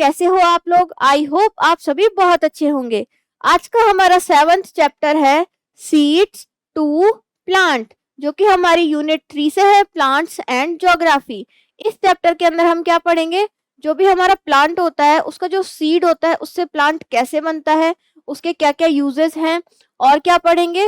कैसे हो आप लोग? आई होप आप सभी बहुत अच्छे होंगे। आज का हमारा 7th चैप्टर है सीड्स टू प्लांट, जो कि हमारी यूनिट 3 से है, प्लांट्स एंड ज्योग्राफी। इस चैप्टर के अंदर हम क्या पढ़ेंगे? जो भी हमारा प्लांट होता है उसका जो सीड होता है उससे प्लांट कैसे बनता है, उसके क्या क्या यूजेस हैं, और क्या पढ़ेंगे?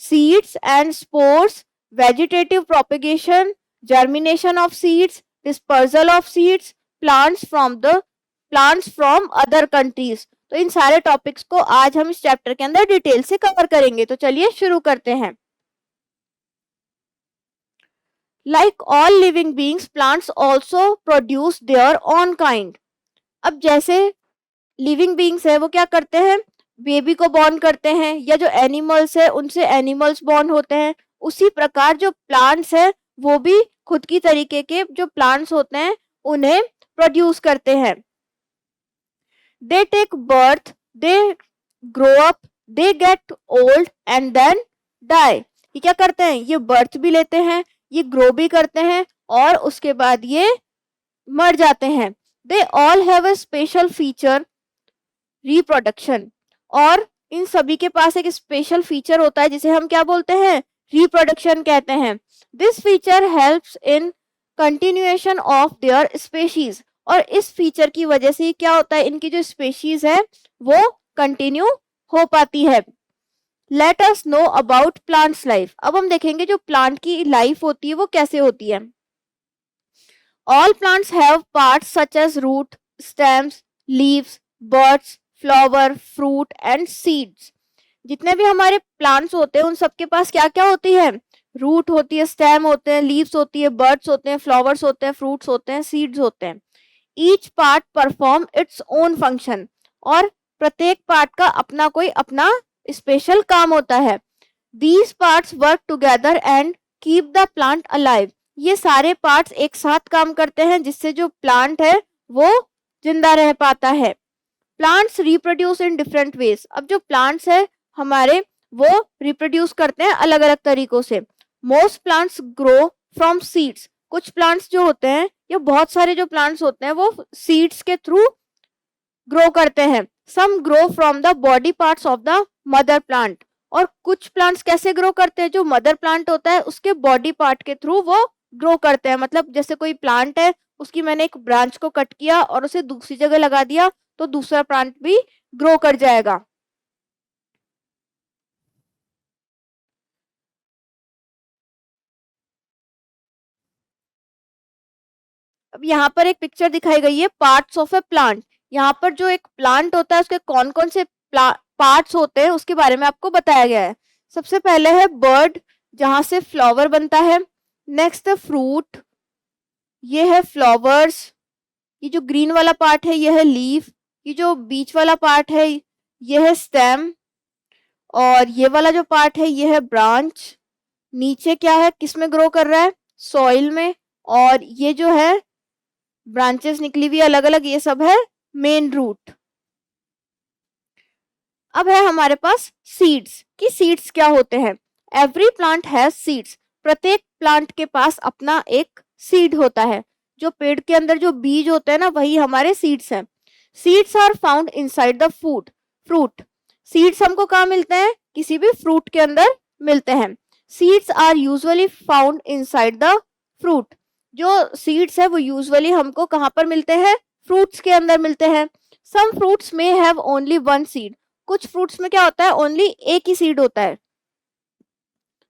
Seeds and spores, vegetative propagation, germination of seeds, dispersal of seeds, plants from other countries. तो इन सारे टॉपिक्स को आज हम इस चैप्टर के अंदर डिटेल से कवर करेंगे। तो चलिए शुरू करते हैं। Like all living beings, plants also produce their own kind. अब जैसे लिविंग बींग्स है वो क्या करते हैं? बेबी को बॉर्न करते हैं, या जो एनिमल्स है उनसे एनिमल्स बॉर्न होते हैं। उसी प्रकार जो प्लांट्स है वो भी खुद की तरीके के जो प्लांट्स होते हैं उन्हें प्रोड्यूस करते हैं। They take birth, they grow up, they get old and then die. ये क्या करते हैं? ये बर्थ भी लेते हैं, ये ग्रो भी करते हैं, और उसके बाद ये मर जाते हैं। They all have a special feature, reproduction. और इन सभी के पास एक स्पेशल फीचर होता है जिसे हम क्या बोलते हैं? रिप्रोडक्शन कहते हैं। This feature helps in continuation of their species. और इस फीचर की वजह से क्या होता है? इनकी जो स्पेशीज है वो कंटिन्यू हो पाती है। Let us know about plants life. अब हम देखेंगे जो प्लांट की लाइफ होती है वो कैसे होती है। All plants have parts such as root, stems, leaves, buds, flower, fruit and seeds. जितने भी हमारे प्लांट्स होते हैं उन सबके पास क्या क्या होती है? रूट होती है, स्टेम होते हैं, लीव्स होती है, बर्ड्स होते हैं, फ्लावर्स होते हैं, फ्रूट्स होते हैं, सीड्स होते हैं। Each part perform its own function. और प्रत्येक पार्ट का अपना कोई अपना स्पेशल काम होता है। These parts work together and keep the plant alive. ये सारे पार्ट्स एक साथ काम करते हैं जिससे जो प्लांट है वो जिंदा रह पाता है। Plants reproduce in different veg. अब जो प्लांट्स है हमारे वो रिप्रोड्यूस करते हैं अलग अलग तरीकों से। Most plants grow from seeds. कुछ प्लांट्स जो होते हैं, या बहुत सारे जो प्लांट्स होते हैं वो सीड्स के थ्रू ग्रो करते हैं। Some grow from the body parts of the mother plant. और कुछ प्लांट्स कैसे ग्रो करते हैं? जो मदर प्लांट होता है उसके बॉडी पार्ट के थ्रू वो ग्रो करते हैं। मतलब जैसे कोई प्लांट है, उसकी मैंने एक ब्रांच को कट किया और उसे दूसरी जगह लगा दिया तो दूसरा प्लांट भी ग्रो कर जाएगा। अब यहाँ पर एक पिक्चर दिखाई गई है, पार्ट्स ऑफ ए प्लांट। यहाँ पर जो एक प्लांट होता है उसके कौन कौन से पार्ट्स होते हैं उसके बारे में आपको बताया गया है। सबसे पहले है बर्ड, जहां से फ्लावर बनता है। नेक्स्ट है फ्रूट, ये है फ्लावर्स। ये जो ग्रीन वाला पार्ट है ये है लीफ। ये जो बीच वाला पार्ट है ये है स्टेम। और ये वाला जो पार्ट है ये है ब्रांच। नीचे क्या है, किस में ग्रो कर रहा है? सॉइल में। और ये जो है ब्रांचेस निकली हुई अलग अलग, ये सब है मेन रूट। अब है हमारे पास सीड्स। कि सीड्स क्या होते हैं? Every plant has seeds. प्रत्येक प्लांट के पास अपना एक सीड होता है। जो पेड़ के अंदर जो बीज होते हैं ना, वही हमारे सीड्स हैं। Seeds are found inside the fruit. Seeds हमको कहाँ मिलते हैं? किसी भी फ्रूट के अंदर मिलते हैं। Seeds are usually found inside the fruit. जो सीड्स है वो यूजुअली हमको कहाँ पर मिलते हैं? फ्रूट्स के अंदर मिलते हैं। सम फ्रूट्स में हैव ओनली वन सीड। कुछ फ्रूट्स में क्या होता है? ओनली एक ही सीड होता है।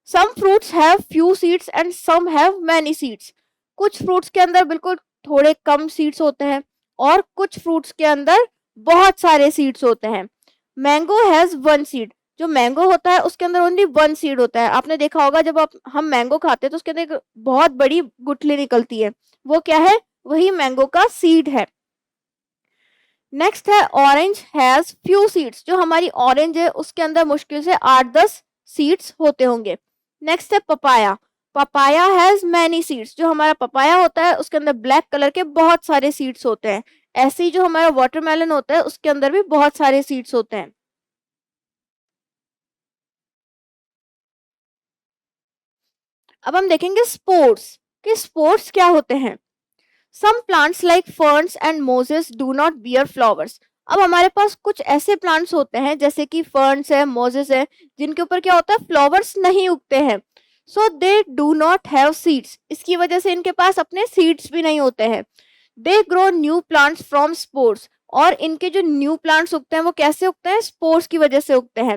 Some fruits have few seeds and some have many seeds. कुछ फ्रूट्स के अंदर बिल्कुल थोड़े कम सीड्स होते हैं और कुछ फ्रूट्स के अंदर बहुत सारे सीड्स होते हैं। Mango has one seed. जो मैंगो होता है उसके अंदर ओनली वन सीड होता है। आपने देखा होगा जब हम मैंगो खाते हैं तो उसके अंदर एक बहुत बड़ी गुठली निकलती है, वो क्या है? वही मैंगो का सीड है। नेक्स्ट है ऑरेंज हैज फ्यू सीड्स। जो हमारी ऑरेंज है उसके अंदर मुश्किल से 8-10 सीड्स होते होंगे। नेक्स्ट है papaya. Papaya has many seeds. जो हमारा पपाया होता है उसके अंदर ब्लैक कलर के बहुत सारे सीड्स होते हैं। ऐसे ही जो हमारा वाटरमेलन होता है उसके अंदर भी बहुत सारे सीड्स होते हैं। अब हम देखेंगे स्पोर्स। कि स्पोर्स क्या होते हैं। Some plants like ferns and mosses do not bear flowers. अब हमारे पास कुछ ऐसे प्लांट्स होते हैं जैसे कि फर्न्स है, मोजेस है, जिनके ऊपर क्या होता है, फ्लावर्स नहीं उगते हैं। So they do not have seeds, इसकी वजह से इनके पास अपने सीड्स भी नहीं होते हैं। They grow new plants from spores, और इनके जो न्यू प्लांट्स उगते हैं वो कैसे उगते हैं, स्पोर्स की वजह से उगते हैं।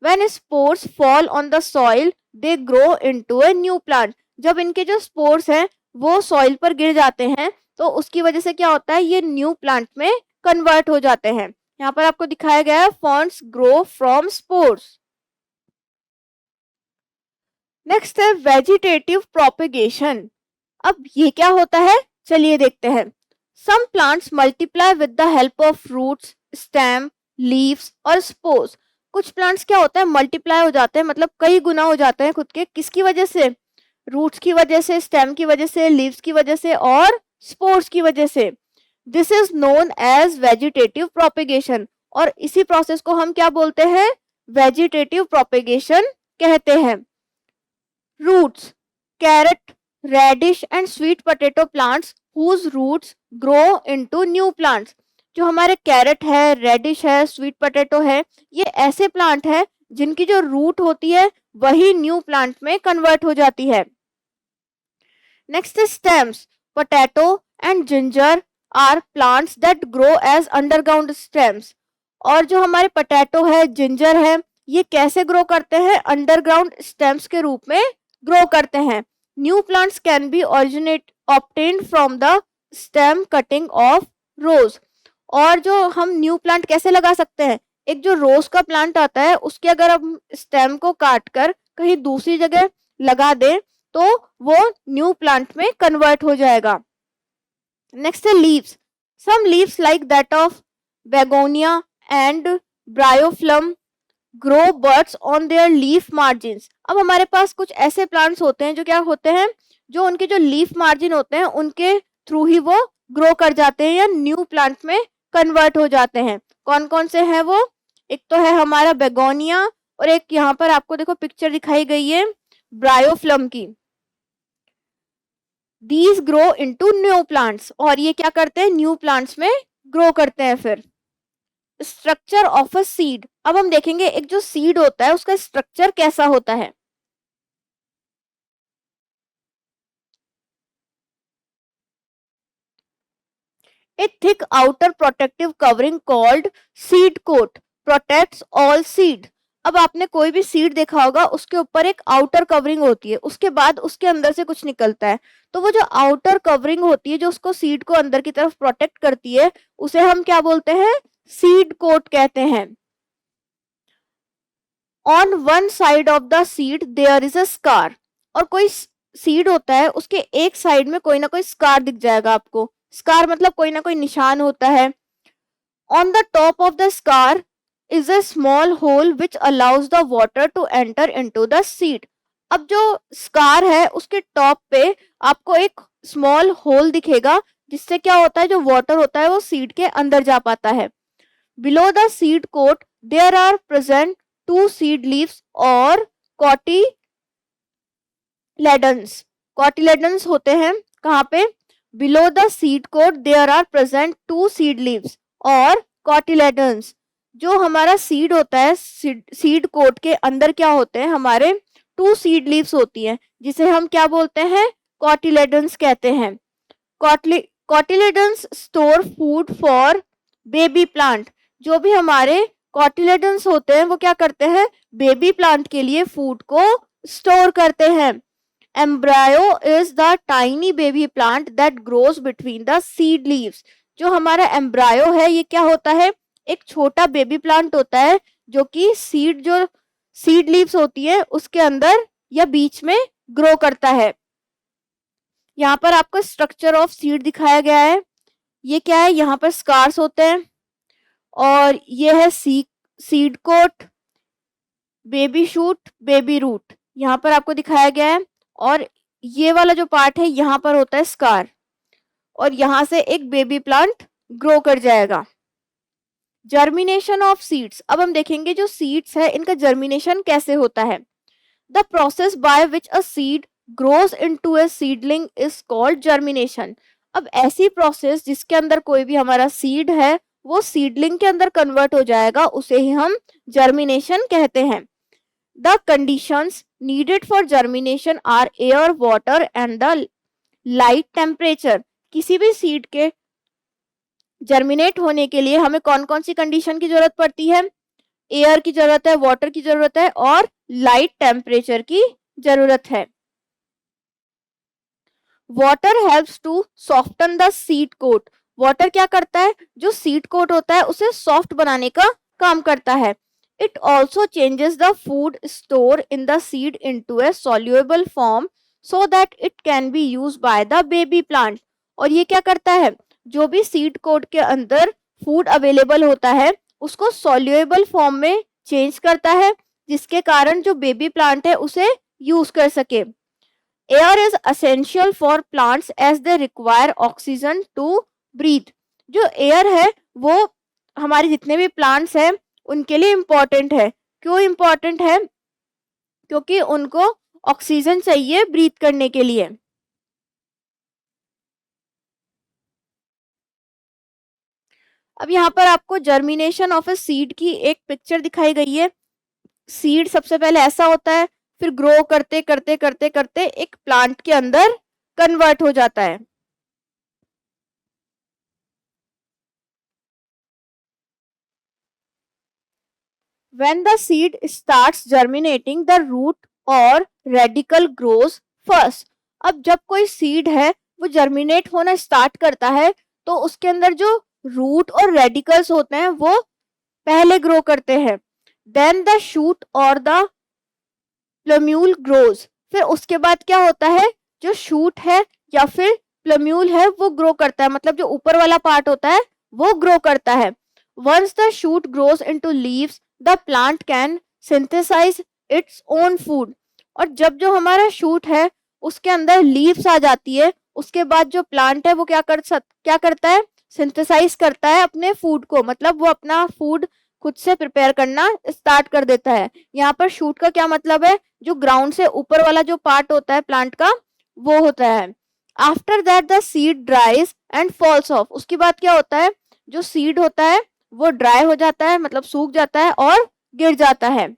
When spores fall on the soil they grow into a new plant. जब इनके जो स्पोर्स हैं वो सॉइल पर गिर जाते हैं तो उसकी वजह से क्या होता है, ये न्यू प्लांट में कन्वर्ट हो जाते हैं। यहाँ पर आपको दिखाया गया है ferns grow from spores. Next है वेजिटेटिव प्रोपेगेशन। अब ये क्या होता है, चलिए देखते हैं। Some plants multiply with the help of roots, stem, leaves और स्पोर्स। कुछ प्लांट्स क्या होता है, मल्टीप्लाई हो जाते हैं, मतलब कई गुना हो जाते हैं खुद के, किसकी वजह से, रूट्स की वजह से, स्टेम की वजह से, लीव्स की वजह से और स्पोर्स की वजह से। This is known as vegetative propagation, और इसी प्रोसेस को हम क्या बोलते हैं, वेजिटेटिव प्रोपेगेशन कहते हैं। Roots, carrot, radish and sweet potato plants whose roots grow into new plants। जो हमारे कैरेट है, रेडिश है, स्वीट पोटैटो है, ये ऐसे प्लांट है जिनकी जो रूट होती है वही न्यू प्लांट में कन्वर्ट हो जाती है। Next stems, potato and ginger are plants that grow as underground stems. और जो हमारे पोटैटो है, जिंजर है, ये कैसे ग्रो करते हैं, अंडरग्राउंड स्टेम्स के रूप में ग्रो करते हैं। New plants can be originate obtained from the stem cutting of रोज। और जो हम न्यू प्लांट कैसे लगा सकते हैं, एक जो रोज का प्लांट आता है उसके अगर हम स्टेम को काट कर कहीं दूसरी जगह लगा दें तो वो न्यू प्लांट में कन्वर्ट हो जाएगा। नेक्स्ट है leaves. Some leaves like that of begonia and bryophyllum grow buds on their leaf margins. अब हमारे पास कुछ ऐसे प्लांट्स होते हैं जो क्या होते हैं, जो उनके जो लीफ मार्जिन होते हैं उनके थ्रू ही वो ग्रो कर जाते हैं या न्यू प्लांट में कन्वर्ट हो जाते हैं। कौन कौन से हैं वो, एक तो है हमारा बेगोनिया और एक यहाँ पर आपको देखो पिक्चर दिखाई गई है ब्रायोफ्लम की। These grow into new plants, और ये क्या करते हैं, न्यू प्लांट्स में ग्रो करते हैं। फिर स्ट्रक्चर ऑफ अ सीड। अब हम देखेंगे एक जो सीड होता है उसका स्ट्रक्चर कैसा होता है। A thick outer protective covering called seed coat protects all seed। अब आपने कोई भी सीड देखा होगा उसके ऊपर एक आउटर कवरिंग होती है, उसके बाद उसके अंदर से कुछ निकलता है, तो वो जो आउटर कवरिंग होती है जो उसको सीड को अंदर की तरफ प्रोटेक्ट करती है उसे हम क्या बोलते हैं, सीड कोट कहते हैं। On one side of the seed there is a scar. और कोई सीड होता है उसके एक साइड में कोई ना कोई स्कार दिख जाएगा आपको, स्कार मतलब कोई ना कोई निशान होता है। On the top of the scar is a small hole which allows the water to enter into the seed. अब जो स्कार है उसके टॉप पे आपको एक स्मॉल होल दिखेगा जिससे क्या होता है, जो वाटर होता है वो सीड के अंदर जा पाता है। Below the seed coat there are present two seed leaves और कॉटिलेडन्स। कॉटिलेडन्स होते हैं कहाँ पे, below the seed coat there are present two seed leaves और कॉटिलेडन्स। जो हमारा सीड होता है, सीड कोट के अंदर क्या होते हैं, हमारे टू सीड लीव्स होती हैं जिसे हम क्या बोलते हैं, कॉटिलेडन्स कहते हैं। Cotyledons store food for baby plant. जो भी हमारे कॉटिलेडन्स होते हैं वो क्या करते हैं, बेबी प्लांट के लिए फूड को स्टोर करते हैं। Embryo is the tiny baby plant that grows between the seed leaves. जो हमारा एम्ब्रायो है ये क्या होता है, एक छोटा बेबी प्लांट होता है जो कि सीड लीव्स होती है उसके अंदर या बीच में ग्रो करता है। यहाँ पर आपको स्ट्रक्चर ऑफ सीड दिखाया गया है। ये क्या है, यहाँ पर स्कार्स होते हैं और ये है seed coat, baby shoot, baby root, यहाँ पर आपको दिखाया गया है। और ये वाला जो पार्ट है यहाँ पर होता है स्कार, और यहाँ से एक बेबी प्लांट ग्रो कर जाएगा। Germination of seeds. अब हम देखेंगे जो सीड्स है इनका जर्मिनेशन कैसे होता है। The process by which a seed grows into a seedling is called germination. अब ऐसी प्रोसेस जिसके अंदर कोई भी हमारा सीड है वो सीडलिंग के अंदर कन्वर्ट हो जाएगा, उसे ही हम जर्मिनेशन कहते हैं। The conditions needed for germination are air, water and the light temperature. किसी भी सीड के जर्मिनेट होने के लिए हमें कौन कौन सी कंडीशन की जरूरत पड़ती है? एयर की जरूरत है, वाटर की जरूरत है और लाइट टेम्परेचर की जरूरत है। Water helps to soften the seed coat. Water क्या करता है? जो सीड कोट होता है उसे सॉफ्ट बनाने का काम करता है। It also changes the food store in the seed into A सॉल्युएबल form so that it can be use by the baby plant. और ये क्या करता है? जो भी सीड कोट के अंदर फूड अवेलेबल होता है उसको सॉल्युएबल फॉर्म में चेंज करता है, जिसके कारण जो बेबी प्लांट है उसे यूज कर सके। Air is essential for plants as they require oxygen to breathe. जो एयर है वो हमारे जितने भी प्लांट्स हैं उनके लिए इम्पोर्टेंट है। क्यों इम्पोर्टेंट है? क्योंकि उनको ऑक्सीजन चाहिए ब्रीथ करने के लिए। अब यहाँ पर आपको जर्मिनेशन ऑफ ए सीड की एक पिक्चर दिखाई गई है। सीड सबसे पहले ऐसा होता है, फिर ग्रो करते करते करते करते एक प्लांट के अंदर कन्वर्ट हो जाता है। When the seed starts germinating, the root or radical grows first. अब जब कोई सीड है वो जर्मिनेट होना स्टार्ट करता है तो उसके अंदर जो रूट और रेडिकल्स होते हैं वो पहले ग्रो करते हैं। देन द शूट और द प्लम्यूल ग्रोज। फिर उसके बाद क्या होता है? जो शूट है या फिर प्लम्यूल है वो ग्रो करता है, मतलब जो ऊपर वाला पार्ट होता है वो ग्रो करता है। Once the shoot grows into leaves the plant can synthesize its own food. और जब जो हमारा शूट है उसके अंदर लीव्स आ जाती है उसके बाद जो प्लांट है वो क्या करता है? सिंथेसाइज करता है अपने फूड को, मतलब वो अपना फूड खुद से प्रिपेयर करना स्टार्ट कर देता है। यहाँ पर शूट का क्या मतलब है? जो ग्राउंड से ऊपर वाला जो पार्ट होता है प्लांट का वो होता है। After that the seed dries and falls off. उसके बाद क्या होता है? जो सीड होता है वो ड्राई हो जाता है, मतलब सूख जाता है और गिर जाता है।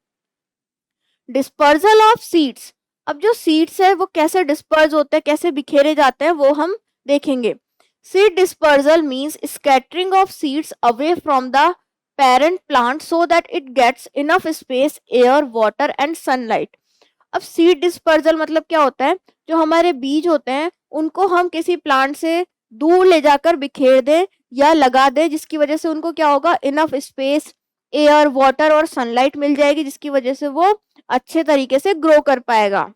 Dispersal of seeds. अब जो सीड्स है वो कैसे डिस्पर्ज होते हैं, कैसे बिखेरे जाते हैं वो हम देखेंगे। Seed dispersal means scattering of seeds away from the parent plant so that it gets enough space, air, water and sunlight. अब सीड डिस्पर्जल मतलब क्या होता है? जो हमारे बीज होते हैं उनको हम किसी प्लांट से दूर ले जाकर बिखेर दें या लगा दें, जिसकी वजह से उनको क्या होगा? इनफ स्पेस, एयर, वाटर और सनलाइट मिल जाएगी, जिसकी वजह से वो अच्छे तरीके से ग्रो कर पाएगा।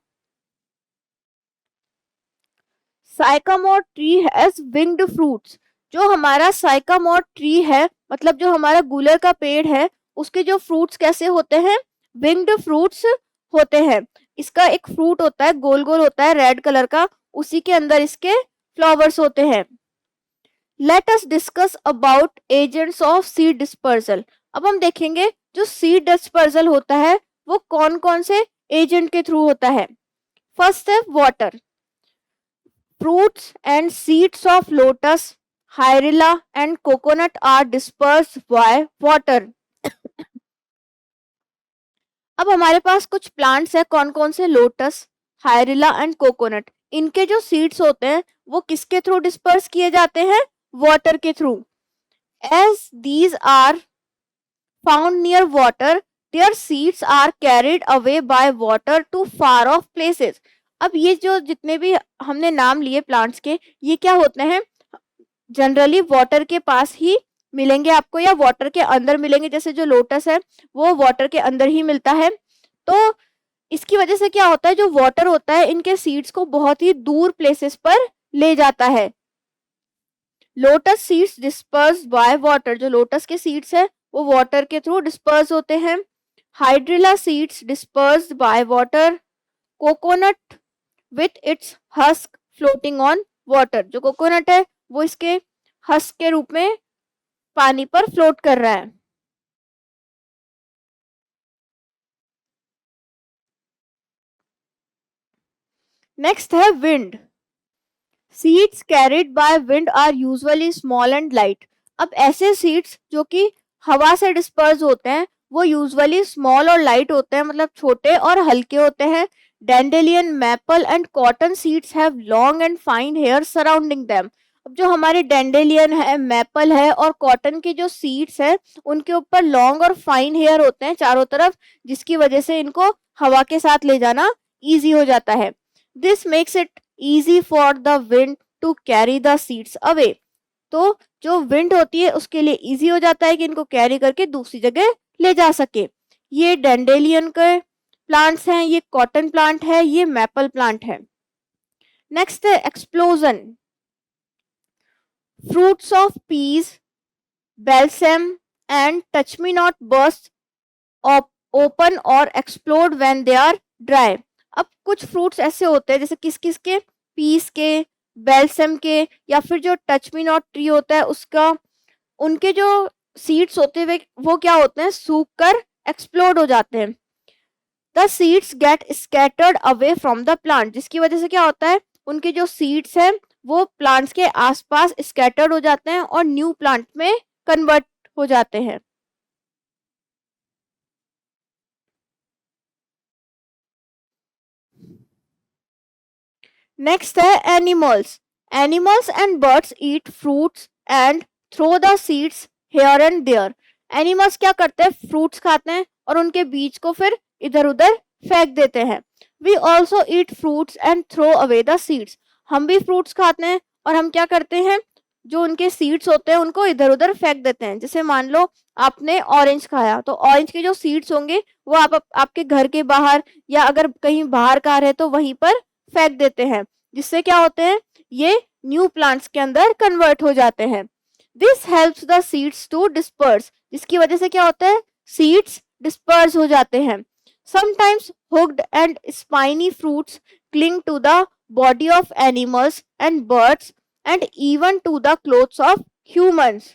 Sycamore tree has winged fruits. जो हमारा साइकामोर ट्री है, मतलब जो हमारा गूलर का पेड़ है, उसके जो फ्रूट्स कैसे होते हैं? विंग्ड फ्रूट्स होते हैं। इसका एक फ्रूट होता है, गोल गोल होता है, रेड कलर का, उसी के अंदर इसके फ्लावर्स होते हैं। Let us discuss about agents of seed dispersal. अब हम देखेंगे जो सीड डिस्पर्सल होता है वो कौन कौन से एजेंट के थ्रू होता है। फर्स्ट है water. Fruits and seeds of lotus, hyrilla and coconut are dispersed by water. अब हमारे पास कुछ प्लांट्स है, कौन कौन से? Lotus, hydrilla and coconut. इनके जो सीड्स होते हैं वो किसके थ्रू डिस्पर्स किए जाते हैं? वाटर के थ्रू। As these are found near water, their seeds are carried away by water to far off places. अब ये जो जितने भी हमने नाम लिए प्लांट्स के, ये क्या होते हैं? जनरली वाटर के पास ही मिलेंगे आपको या वाटर के अंदर मिलेंगे। जैसे जो लोटस है वो वाटर के अंदर ही मिलता है। तो इसकी वजह से क्या होता है? जो वाटर होता है इनके सीड्स को बहुत ही दूर प्लेसेस पर ले जाता है। Lotus seeds disperse by water. जो लोटस के सीड्स है वो वाटर के थ्रू डिस्पर्स होते हैं। Hydrilla seeds dispersed by water. Coconut with its husk floating on water. जो कोकोनट है वो इसके हस्क के रूप में पानी पर फ्लोट कर रहा है। नेक्स्ट है wind. Seeds carried by wind are usually small and light. अब ऐसे सीड्स जो कि हवा से डिस्पर्स होते हैं वो यूजुअली स्मॉल और लाइट होते हैं, मतलब छोटे और हल्के होते हैं। Dandelion, maple and cotton seeds have long and fine hair surrounding them. अब जो हमारे डैंडेलियन है, मैपल है और कॉटन के जो सीड्स है उनके ऊपर लॉन्ग और फाइन हेयर होते हैं चारों तरफ, जिसकी वजह से इनको हवा के साथ ले जाना इजी हो जाता है। This makes it easy for the wind to carry the seeds away। तो जो विंड होती है उसके लिए इजी हो जाता है कि इनको कैरी करके दूसरी जगह ले जा सके। ये डैंडेलियन के प्लांट्स हैं, ये कॉटन प्लांट है, ये मैपल प्लांट है। नेक्स्ट है explosion. Fruits of peas, balsam and touch me not burst open और explode when they are dry. अब कुछ फ्रूट्स ऐसे होते हैं जैसे किस किस के, पीस के, बेलसम के, या फिर जो टच मी नॉट ट्री होता है उसका, उनके जो सीड्स होते हैं वो क्या होते हैं, सूख कर एक्सप्लोड हो जाते हैं। The seeds get scattered away from the plant, जिसकी वजह से क्या होता है, उनके जो सीड्स हैं वो प्लांट्स के आसपास स्कैटर्ड हो जाते हैं और न्यू प्लांट में कन्वर्ट हो जाते हैं। नेक्स्ट है animals. Animals and birds eat fruits and throw the seeds here and there. Animals क्या करते हैं, फ्रूट्स खाते हैं और उनके बीज को फिर इधर उधर फेंक देते हैं। We also eat fruits and throw away the seeds. हम भी फ्रूट्स खाते हैं और हम क्या करते हैं, जो उनके सीड्स होते हैं उनको इधर उधर फेंक देते हैं। जैसे मान लो आपने ऑरेंज खाया तो ऑरेंज के जो सीड्स होंगे वो आपके घर के बाहर या अगर कहीं बाहर कार है तो वहीं पर फेंक देते हैं, जिससे क्या होते हैं, ये न्यू प्लांट्स के अंदर कन्वर्ट हो जाते हैं। This helps the seeds to disperse, जिसकी वजह से क्या होता है, सीड्स डिस्पर्स हो जाते हैं। Sometimes hooked and spiny fruits cling to the body of animals and birds and even to the clothes of humans.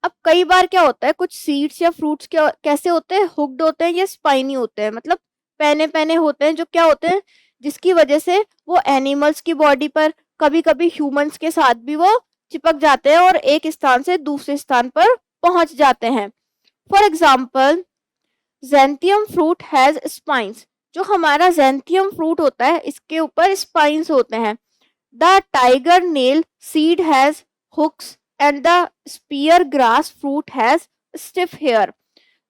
अब कई बार क्या होता है, कुछ सीड्स या फ्रूट्स कैसे होते हैं, हुक्ड होते हैं या स्पाइनी होते हैं, मतलब पहने पहने होते हैं, जो क्या होते हैं, जिसकी वजह से वो एनिमल्स की बॉडी पर, कभी कभी ह्यूमंस के साथ भी वो चिपक जाते हैं और एक स्थान से दूसरे स्थान पर पहुंच जाते हैं। For example xanthium fruit has spines. जो हमारा ज़ैंथियम फ्रूट होता है इसके ऊपर स्पाइंस होते हैं। The tiger nail seed has hooks and the spear grass fruit has stiff hair.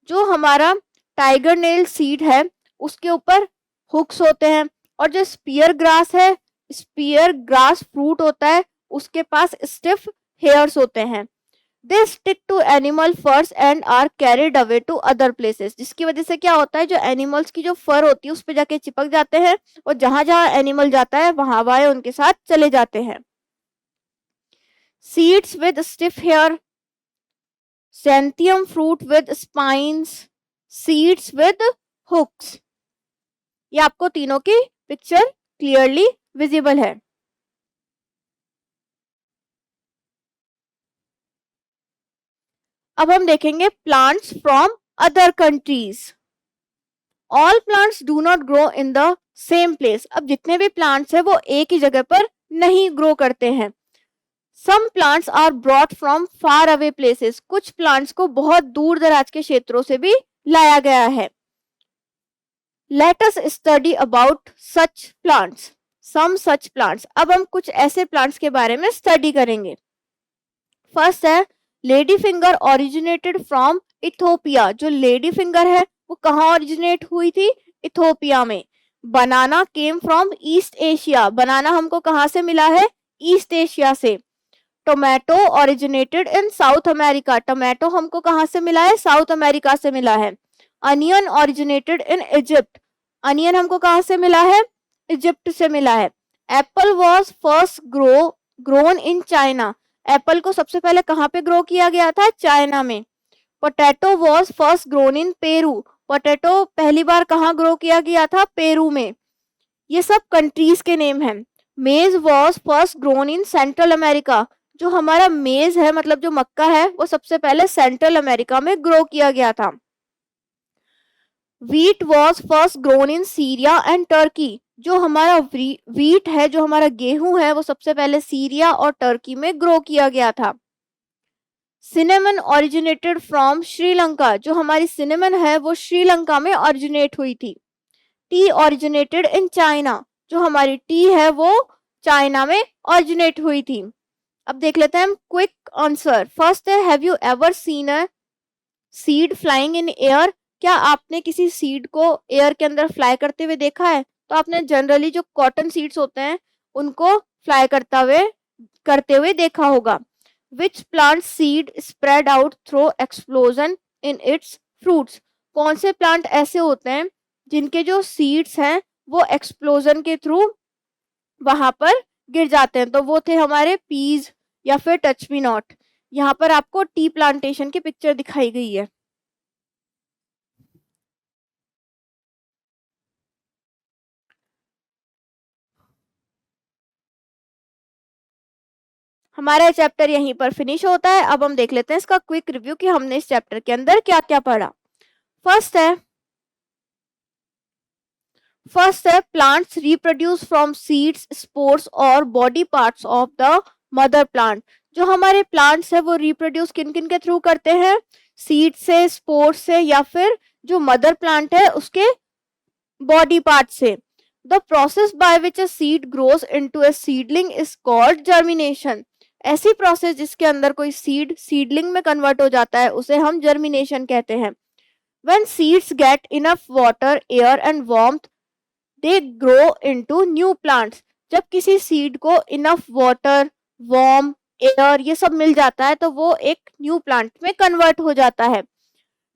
जो हमारा टाइगर नेल सीड है उसके ऊपर हुक्स होते हैं और जो स्पीयर ग्रास है, स्पीयर ग्रास फ्रूट होता है, उसके पास स्टिफ हेयर्स होते हैं। They stick to animal furs and are carried away to other places. जिसकी वजह से क्या होता है, जो एनिमल्स की जो फर होती है उस पे जाके चिपक जाते हैं और जहां जहां एनिमल जाता है वहां वहां उनके साथ चले जाते हैं। Seeds with stiff hair, Xanthium fruit with spines, seeds with hooks। ये आपको तीनों की पिक्चर क्लियरली विजिबल है। अब हम देखेंगे plants from other countries. All plants do not grow in the same place. अब जितने भी प्लांट्स हैं वो एक ही जगह पर नहीं ग्रो करते हैं। Some plants are brought from far away places. कुछ प्लांट्स को बहुत दूर दराज के क्षेत्रों से भी लाया गया है। Let us study about such plants, some such plants. अब हम कुछ ऐसे प्लांट्स के बारे में स्टडी करेंगे। फर्स्ट है lady finger, originated from Ethiopia. जो लेडी फिंगर है वो कहाँ ओरिजिनेट हुई थी, इथोपिया में। बनाना केम फ्रॉम ईस्ट एशिया। बनाना हमको कहाँ से मिला है, ईस्ट एशिया से। Tomato originated in south America. Tomato हमको कहाँ से मिला है, साउथ अमेरिका से मिला है। Onion originated in Egypt. Onion हमको कहाँ से मिला है, इजिप्ट से मिला है। Apple was first grown in China. Apple को सबसे पहले कहाँ पे ग्रो किया गया था, चाइना में। Potato was first grown in Peru. Potato पहली बार कहाँ ग्रो किया गया था, पेरू में। ये सब कंट्रीज के नेम हैं। मेज was first grown in central America. जो हमारा मेज है, मतलब जो मक्का है, वो सबसे पहले सेंट्रल अमेरिका में ग्रो किया गया था। Wheat was first grown in Syria and Turkey. जो हमारा वीट है, जो हमारा गेहूं है, वो सबसे पहले सीरिया और टर्की में ग्रो किया गया था। सिनेमन ओरिजिनेटेड फ्रॉम श्रीलंका, जो हमारी सिनेमन है वो श्रीलंका में ओरिजिनेट हुई थी। टी ओरिजिनेटेड इन चाइना, जो हमारी टी है वो चाइना में ओरिजिनेट हुई थी। अब देख लेते हैं हम क्विक आंसर। फर्स्ट है, have you ever seen a seed flying in air? क्या आपने किसी सीड को एयर के अंदर फ्लाई करते हुए देखा है? तो आपने जनरली जो कॉटन सीड्स होते हैं उनको फ्लाई करते हुए देखा होगा। Which plant seed spread out through explosion in its fruits? कौन से प्लांट ऐसे होते हैं जिनके जो सीड्स हैं वो एक्सप्लोजन के थ्रू वहां पर गिर जाते हैं? तो वो थे हमारे पीज या फिर टच मी नॉट। यहाँ पर आपको टी प्लांटेशन की पिक्चर दिखाई गई है। हमारा चैप्टर यहीं पर फिनिश होता है। अब हम देख लेते हैं इसका क्विक रिव्यू कि हमने इस चैप्टर के अंदर क्या क्या पढ़ा। फर्स्ट है plants reproduce from seeds, spores और body parts of the mother plant. जो हमारे प्लांट्स है वो रिप्रोड्यूस किन किन के थ्रू करते हैं? सीड से, स्पोर्स से, या फिर जो मदर प्लांट है उसके बॉडी पार्ट से। The process by which a seed grows into a seedling is called germination. ऐसी प्रोसेस जिसके अंदर कोई सीडलिंग में कन्वर्ट हो जाता है उसे हम जर्मिनेशन कहते हैं। When seeds get enough water, air and warmth, they grow into new plants. जब किसी सीड को इनफ वाटर, वार्म, एयर ये सब मिल जाता है तो वो एक न्यू प्लांट में कन्वर्ट हो जाता है।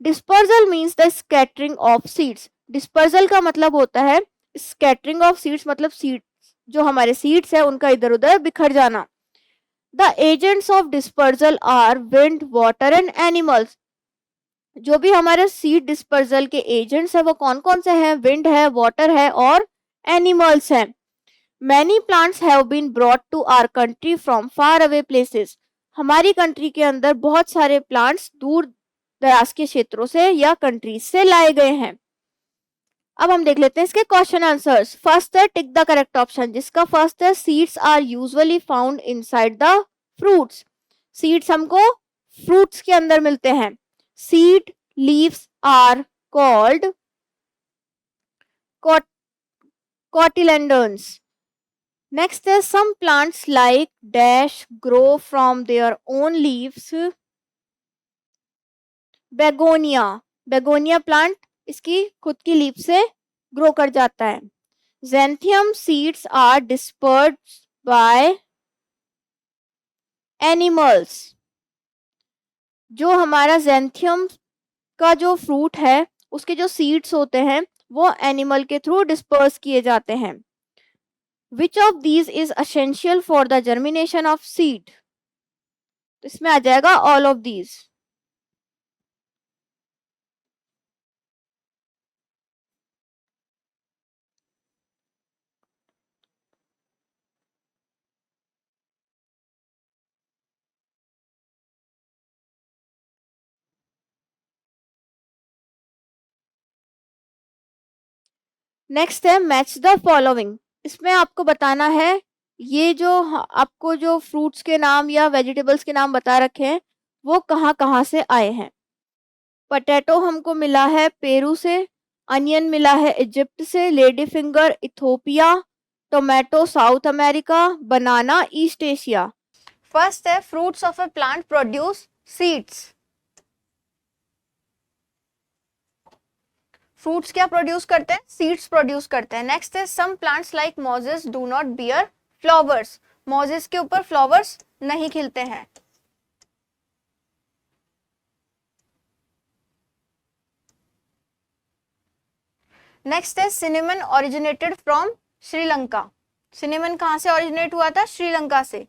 Dispersal means the scattering of seeds. Dispersal का मतलब होता है स्कैटरिंग ऑफ सीड्स, मतलब सीड जो हमारे सीड्स है उनका इधर उधर बिखर जाना। The agents of dispersal are wind, water and animals. जो भी हमारे सीड डिस्पर्जल के एजेंट्स है वो कौन कौन से हैं? विंड है, वाटर है और एनिमल्स हैं। Many plants have been brought to our country from far away places. हमारी कंट्री के अंदर बहुत सारे प्लांट्स दूर दराज के क्षेत्रों से या कंट्रीज से लाए गए हैं। अब हम देख लेते हैं इसके क्वेश्चन आंसर्स। फर्स्ट है टिक द करेक्ट ऑप्शन, जिसका फर्स्ट है seeds are usually found inside the fruits. Seeds हमको फ्रूट्स के अंदर मिलते हैं। Seed leaves are called cotyledons. Next is some plants like dash grow from their own leaves. Begonia, begonia plant इसकी खुद की लीफ से ग्रो कर जाता है। Xanthium seeds are dispersed by animals. जो हमारा xanthium का जो फ्रूट है उसके जो सीड्स होते हैं वो एनिमल के थ्रू डिस्पर्स किए जाते हैं। Which of these is essential for the germination of seed? तो इसमें आ जाएगा all of these. नेक्स्ट है मैच द फॉलोइंग। इसमें आपको बताना है ये जो आपको जो फ्रूट्स के नाम या वेजिटेबल्स के नाम बता रखे हैं वो कहाँ कहाँ से आए हैं। पोटैटो हमको मिला है पेरू से, अनियन मिला है इजिप्ट से, lady finger Ethiopia, tomato South America, banana East Asia. First है fruits of a plant produce seeds. Fruits क्या प्रोड्यूस करते हैं? सीड्स प्रोड्यूस करते हैं। नेक्स्ट है some plants like mosses do not bear flowers. Mosses के ऊपर फ्लावर्स नहीं खिलते हैं। नेक्स्ट है cinnamon originated from Sri Lanka. Cinnamon कहां से ओरिजिनेट हुआ था? श्रीलंका से।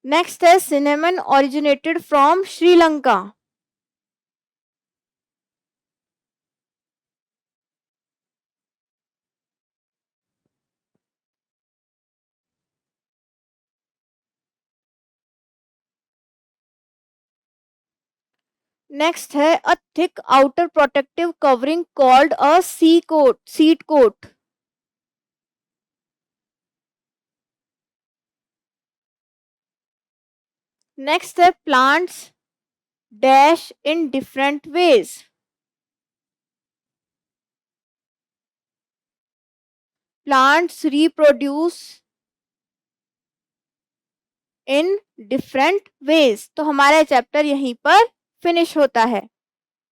नेक्स्ट है cinnamon originated from Sri Lanka. Next है a thick outer protective covering called a seed coat. Next है plants dash in different ways. Plants reproduce in different ways. तो हमारा चैप्टर यहीं पर फिनिश होता है।